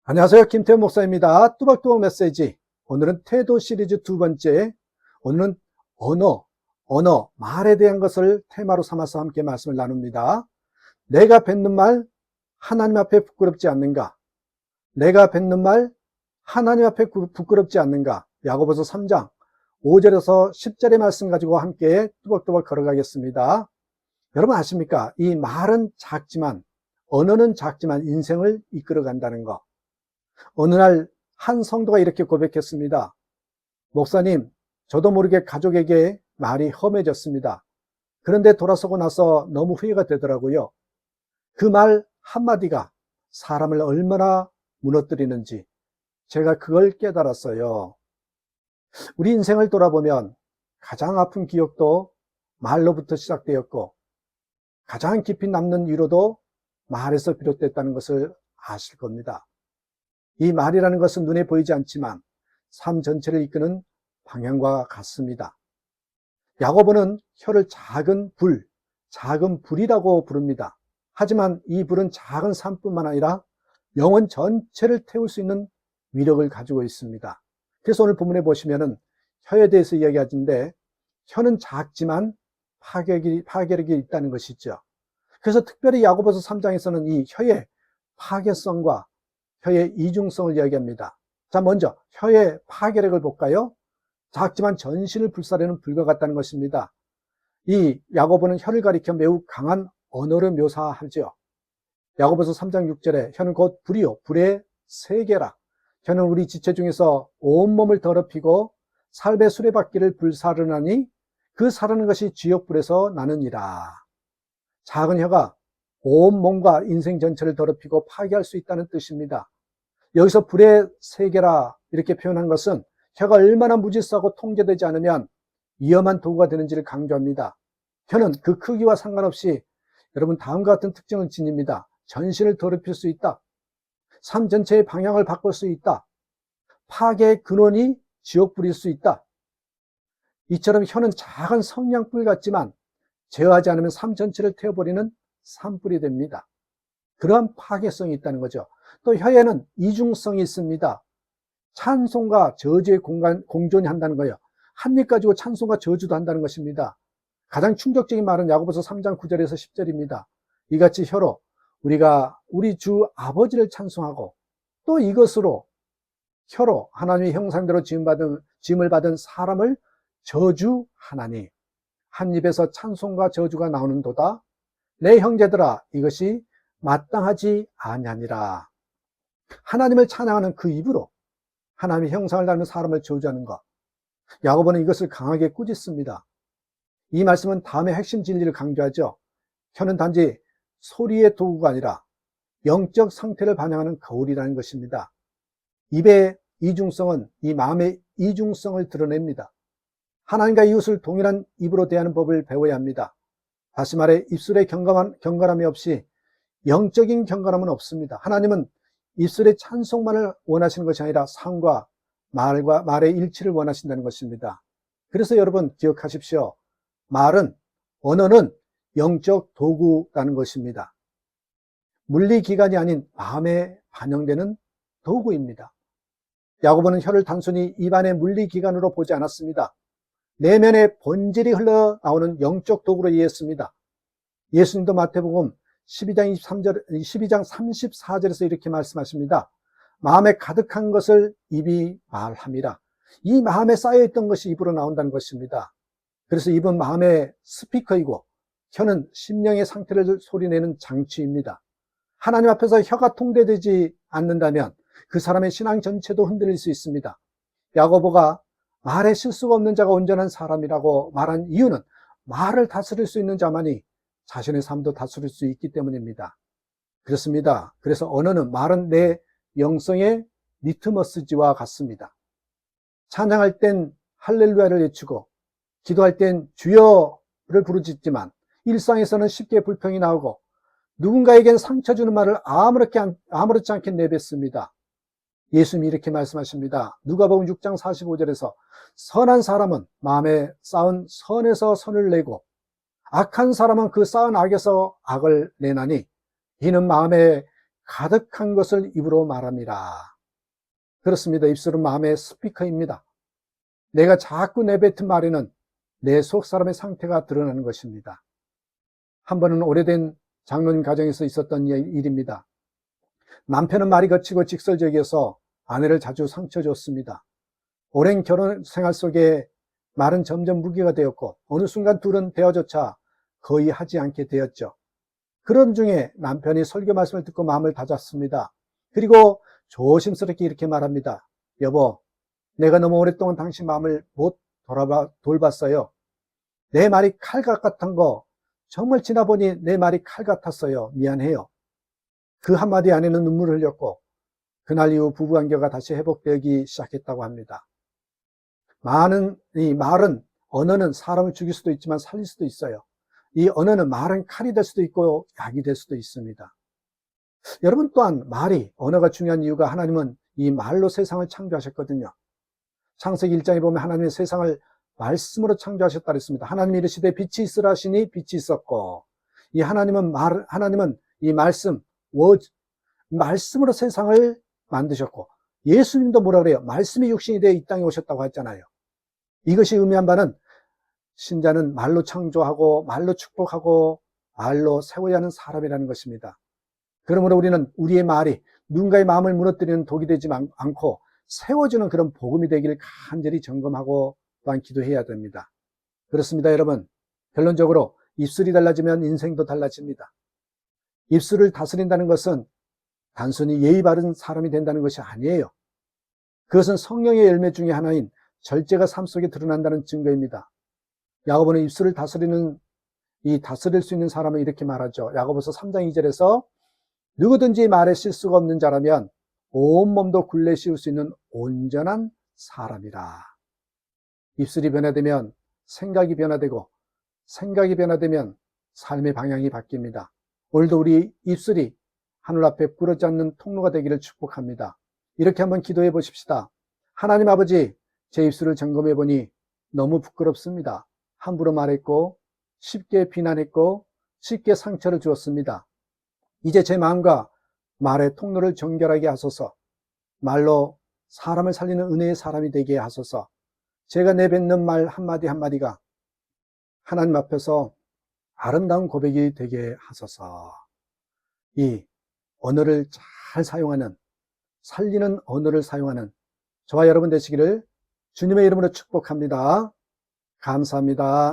안녕하세요. 김태훈 목사입니다. 뚜벅뚜벅 메시지. 오늘은 태도 시리즈 두 번째. 오늘은 언어, 말에 대한 것을 테마로 삼아서 함께 말씀을 나눕니다. 내가 뱉는 말, 하나님 앞에 부끄럽지 않는가? 내가 뱉는 말, 하나님 앞에 부끄럽지 않는가? 야고보서 3장 5절에서 10절의 말씀 가지고 함께 뚜벅뚜벅 걸어가겠습니다. 여러분 아십니까? 이 말은 작지만, 언어는 작지만 인생을 이끌어간다는 거. 어느 날 한 성도가 이렇게 고백했습니다. 목사님, 저도 모르게 가족에게 말이 험해졌습니다. 그런데 돌아서고 나서 너무 후회가 되더라고요. 그 말 한마디가 사람을 얼마나 무너뜨리는지 제가 그걸 깨달았어요. 우리 인생을 돌아보면 가장 아픈 기억도 말로부터 시작되었고 가장 깊이 남는 위로도 말에서 비롯됐다는 것을 아실 겁니다. 이 말이라는 것은 눈에 보이지 않지만 삶 전체를 이끄는 방향과 같습니다. 야고보는 혀를 작은 불이라고 부릅니다. 하지만 이 불은 작은 삶뿐만 아니라 영혼 전체를 태울 수 있는 위력을 가지고 있습니다. 그래서 오늘 본문에 보시면은 혀에 대해서 이야기하는데 혀는 작지만 파괴력이 있다는 것이죠. 그래서 특별히 야고보서 3장에서는 이 혀의 파괴성과 혀의 이중성을 이야기합니다. 자, 먼저 혀의 파괴력을 볼까요? 작지만 전신을 불사르는 불과 같다는 것입니다. 이 야고보는 혀를 가리켜 매우 강한 언어를 묘사하죠. 야고보서 3장 6절에 혀는 곧 불이요 불의 세계라. 혀는 우리 지체 중에서 온몸을 더럽히고 삶의 수레바퀴를 불사르나니 그 사르는 것이 지옥불에서 나느니라. 작은 혀가 온몸과 인생 전체를 더럽히고 파괴할 수 있다는 뜻입니다. 여기서 불의 세계라 이렇게 표현한 것은 혀가 얼마나 무질서하고 통제되지 않으면 위험한 도구가 되는지를 강조합니다. 혀는 그 크기와 상관없이 여러분 다음과 같은 특징을 지닙니다. 전신을 더럽힐 수 있다. 삶 전체의 방향을 바꿀 수 있다. 파괴의 근원이 지옥불일 수 있다. 이처럼 혀는 작은 성냥불 같지만 제어하지 않으면 삶 전체를 태워버리는 산불이 됩니다. 그러한 파괴성이 있다는 거죠. 또 혀에는 이중성이 있습니다. 찬송과 저주의 공존이 한다는 거예요. 한 입 가지고 찬송과 저주도 한다는 것입니다. 가장 충격적인 말은 야고보서 3장 9절에서 10절입니다. 이같이 혀로 우리가 우리 주 아버지를 찬송하고 또 이것으로 혀로 하나님의 형상대로 지음을 받은 사람을 저주하나니 한 입에서 찬송과 저주가 나오는도다. 내 형제들아 이것이 마땅하지 아니하니라. 하나님을 찬양하는 그 입으로 하나님의 형상을 닮은 사람을 저주하는 것. 야고보는 이것을 강하게 꾸짖습니다. 이 말씀은 다음의 핵심 진리를 강조하죠. 혀는 단지 소리의 도구가 아니라 영적 상태를 반영하는 거울이라는 것입니다. 입의 이중성은 이 마음의 이중성을 드러냅니다. 하나님과 이웃을 동일한 입으로 대하는 법을 배워야 합니다. 다시 말해 입술에 경건함이 없이 영적인 경건함은 없습니다. 하나님은 입술의 찬송만을 원하시는 것이 아니라 삶과 말의 일치를 원하신다는 것입니다. 그래서 여러분 기억하십시오. 언어는 영적 도구라는 것입니다. 물리기관이 아닌 마음에 반영되는 도구입니다. 야고보는 혀를 단순히 입안의 물리기관으로 보지 않았습니다. 내면의 본질이 흘러나오는 영적 도구로 이해했습니다. 예수님도 마태복음 12장 34절에서 이렇게 말씀하십니다. 마음에 가득한 것을 입이 말함이라. 이 마음에 쌓여있던 것이 입으로 나온다는 것입니다. 그래서 입은 마음의 스피커이고 혀는 심령의 상태를 소리내는 장치입니다. 하나님 앞에서 혀가 통제되지 않는다면 그 사람의 신앙 전체도 흔들릴 수 있습니다. 야고보가 말에 실수가 없는 자가 온전한 사람이라고 말한 이유는 말을 다스릴 수 있는 자만이 자신의 삶도 다스릴 수 있기 때문입니다. 그렇습니다. 그래서 말은 내 영성의 리트머스지와 같습니다. 찬양할 땐 할렐루야를 외치고 기도할 땐 주여를 부르짖지만 일상에서는 쉽게 불평이 나오고 누군가에겐 상처 주는 말을 아무렇지 않게 내뱉습니다. 예수님이 이렇게 말씀하십니다. 누가복음 6장 45절에서 선한 사람은 마음에 쌓은 선에서 선을 내고 악한 사람은 그 쌓은 악에서 악을 내나니 이는 마음에 가득한 것을 입으로 말합니다. 그렇습니다. 입술은 마음의 스피커입니다. 내가 자꾸 내뱉은 말에는 내 속 사람의 상태가 드러나는 것입니다. 한 번은 오래된 장로님 가정에서 있었던 일입니다. 남편은 말이 거치고 직설적이어서 아내를 자주 상처 줬습니다. 오랜 결혼 생활 속에 말은 점점 무기가 되었고 어느 순간 둘은 대화조차 거의 하지 않게 되었죠. 그런 중에 남편이 설교 말씀을 듣고 마음을 다잡습니다. 그리고 조심스럽게 이렇게 말합니다. 여보, 내가 너무 오랫동안 당신 마음을 못 돌봤어요. 내 말이 칼 같았던 거 정말 지나보니 내 말이 칼 같았어요. 미안해요. 그 한마디 안에는 눈물을 흘렸고 그날 이후 부부관계가 다시 회복되기 시작했다고 합니다. 이 말은, 언어는 사람을 죽일 수도 있지만 살릴 수도 있어요. 이 언어는 말은 칼이 될 수도 있고 약이 될 수도 있습니다. 여러분 또한 언어가 중요한 이유가 하나님은 이 말로 세상을 창조하셨거든요. 창세기 1장에 보면 하나님의 세상을 말씀으로 창조하셨다 그랬습니다. 하나님이 이르시되 빛이 있으라 하시니 빛이 있었고, 하나님은 이 말씀으로 세상을 만드셨고, 예수님도 뭐라 그래요? 말씀이 육신이 되어 이 땅에 오셨다고 했잖아요. 이것이 의미한 바는 신자는 말로 창조하고 말로 축복하고 말로 세워야 하는 사람이라는 것입니다. 그러므로 우리는 우리의 말이 누군가의 마음을 무너뜨리는 독이 되지 않고 세워주는 그런 복음이 되기를 간절히 점검하고 또한 기도해야 됩니다. 그렇습니다, 여러분. 결론적으로 입술이 달라지면 인생도 달라집니다. 입술을 다스린다는 것은 단순히 예의 바른 사람이 된다는 것이 아니에요. 그것은 성령의 열매 중에 하나인 절제가 삶 속에 드러난다는 증거입니다. 야고보는 입술을 다스릴 수 있는 사람은 이렇게 말하죠. 야고보서 3장 2절에서 누구든지 말에 실수가 없는 자라면 온몸도 굴레 씌울 수 있는 온전한 사람이라. 입술이 변화되면 생각이 변화되고 생각이 변화되면 삶의 방향이 바뀝니다. 오늘도 우리 입술이 하늘 앞에 부러지 않는 통로가 되기를 축복합니다. 이렇게 한번 기도해 보십시다. 하나님 아버지, 제 입술을 점검해 보니 너무 부끄럽습니다. 함부로 말했고 쉽게 비난했고 쉽게 상처를 주었습니다. 이제 제 마음과 말의 통로를 정결하게 하소서. 말로 사람을 살리는 은혜의 사람이 되게 하소서. 제가 내뱉는 말 한마디 한마디가 하나님 앞에서 아름다운 고백이 되게 하소서. 이 언어를 잘 사용하는, 살리는 언어를 사용하는 저와 여러분 되시기를 주님의 이름으로 축복합니다. 감사합니다.